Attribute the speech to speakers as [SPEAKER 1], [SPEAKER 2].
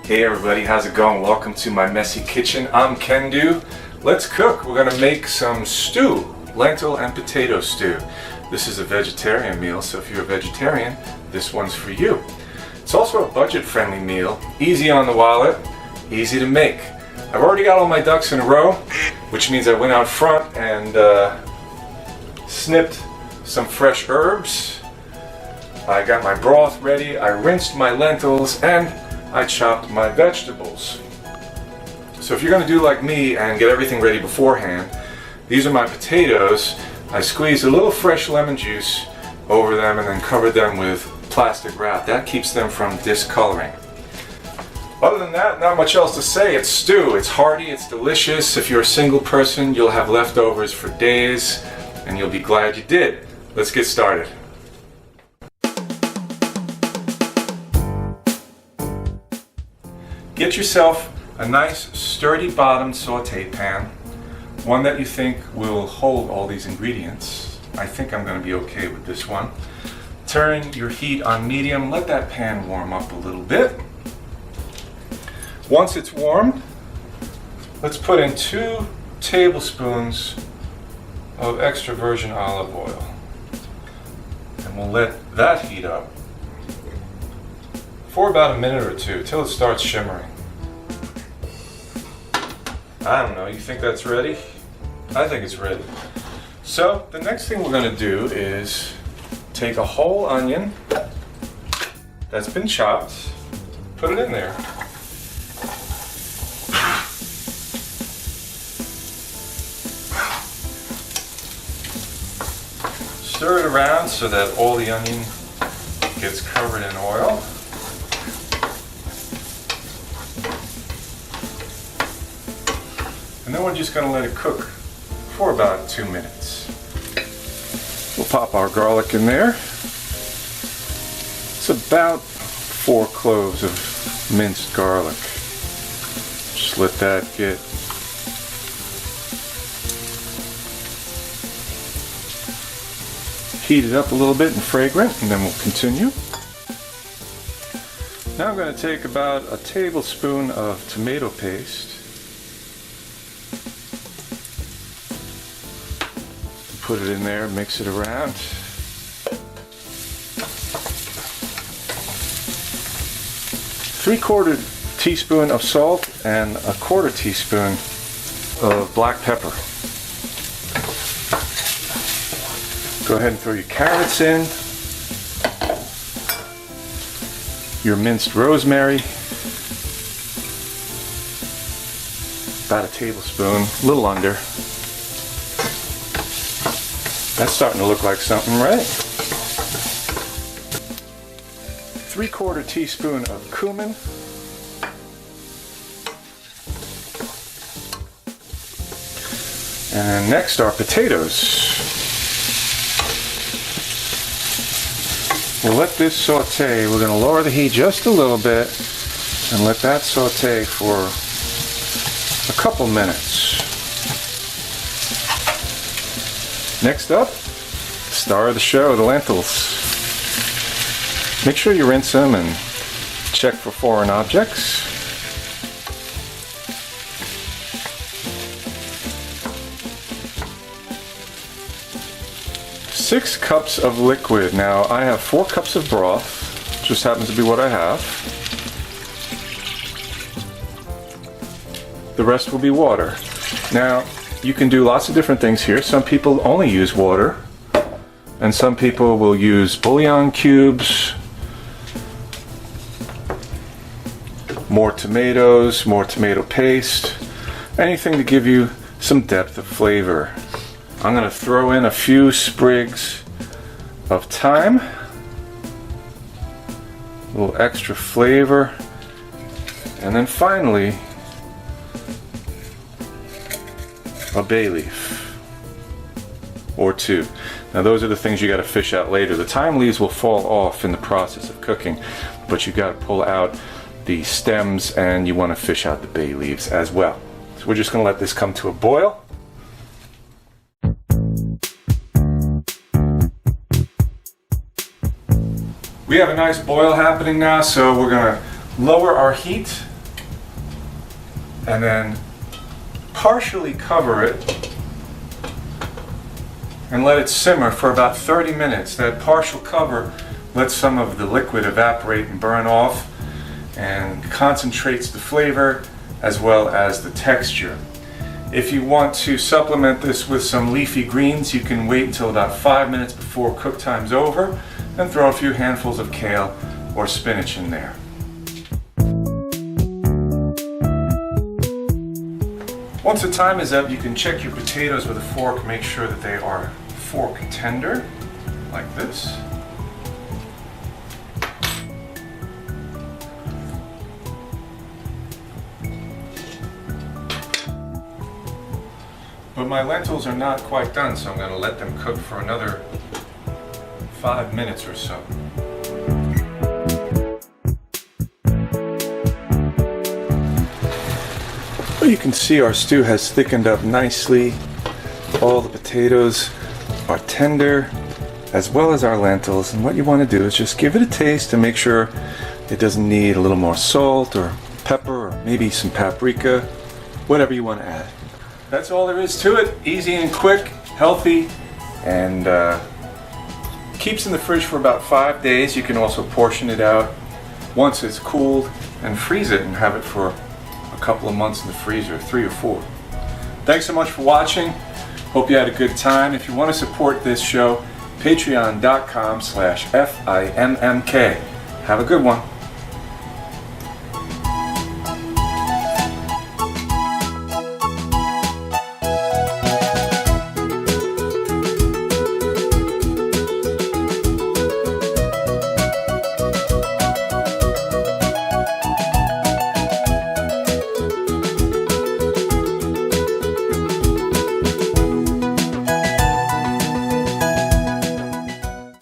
[SPEAKER 1] Hey everybody, how's it going? Welcome to my messy kitchen. I'm Kendu. Let's cook. We're gonna make some stew, lentil and potato stew. This is a vegetarian meal, so if you're a vegetarian, this one's for you. It's also a budget-friendly meal, easy on the wallet, easy to make. I've already got all my ducks in a row, which means I went out front and snipped some fresh herbs. I got my broth ready, I rinsed my lentils, and I chopped my vegetables. So if you're going to do like me and get everything ready beforehand, these are my potatoes. I squeezed a little fresh lemon juice over them and then covered them with plastic wrap. That keeps them from discoloring. Other than that, not much else to say. It's stew. It's hearty, it's delicious. If you're a single person, you'll have leftovers for days and you'll be glad you did. Let's get started. Get yourself a nice sturdy bottomed saute pan, one that you think will hold all these ingredients. I think I'm going to be okay with this one. Turn your heat on medium, let that pan warm up a little bit. Once it's warmed, let's put in 2 tablespoons of extra virgin olive oil. And we'll let that heat up for about a minute or two till it starts shimmering. I don't know, you think that's ready? I think it's ready. So the next thing we're going to do is take a whole onion that's been chopped, put it in there. Stir it around so that all the onion gets covered in oil. And then we're just going to let it cook for about 2 minutes. We'll pop our garlic in there. It's about 4 cloves of minced garlic. Just let that get heated up a little bit and fragrant, and then we'll continue. Now I'm going to take about a tablespoon of tomato paste. Put it in there, mix it around. Three-quarter teaspoon of salt and a quarter teaspoon of black pepper. Go ahead and throw your carrots in, your minced rosemary, about a tablespoon, a little under. That's starting to look like something, right? 3/4 teaspoon of cumin. And next are potatoes. We'll let this saute. We're going to lower the heat just a little bit and let that saute for a couple minutes. Next up, star of the show, the lentils. Make sure you rinse them and check for foreign objects. Six cups of liquid. Now I have 4 cups of broth, just happens to be what I have. The rest will be water. Now, you can do lots of different things here. Some people only use water, and some people will use bouillon cubes, more tomatoes, more tomato paste, anything to give you some depth of flavor. I'm going to throw in a few sprigs of thyme, a little extra flavor, and then finally a bay leaf or 2. Now those are the things you got to fish out later. The thyme leaves will fall off in the process of cooking, but you got to pull out the stems and you want to fish out the bay leaves as well. So we're just going to let this come to a boil. We have a nice boil happening now, so we're going to lower our heat and then partially cover it and let it simmer for about 30 minutes. That partial cover lets some of the liquid evaporate and burn off and concentrates the flavor as well as the texture. If you want to supplement this with some leafy greens, you can wait until about 5 minutes before cook time's over and throw a few handfuls of kale or spinach in there. Once the time is up, you can check your potatoes with a fork, make sure that they are fork tender, like this. But my lentils are not quite done, so I'm going to let them cook for another 5 minutes or so. Well, you can see our stew has thickened up nicely. All the potatoes are tender, as well as our lentils. And what you want to do is just give it a taste to make sure it doesn't need a little more salt or pepper or maybe some paprika, whatever you want to add. That's all there is to it. Easy and quick, healthy, and keeps in the fridge for about 5 days. You can also portion it out once it's cooled and freeze it and have it for a couple of months in the freezer, 3 or 4. Thanks so much for watching. Hope you had a good time. If you want to support this show, patreon.com/FIMMK. Have a good one.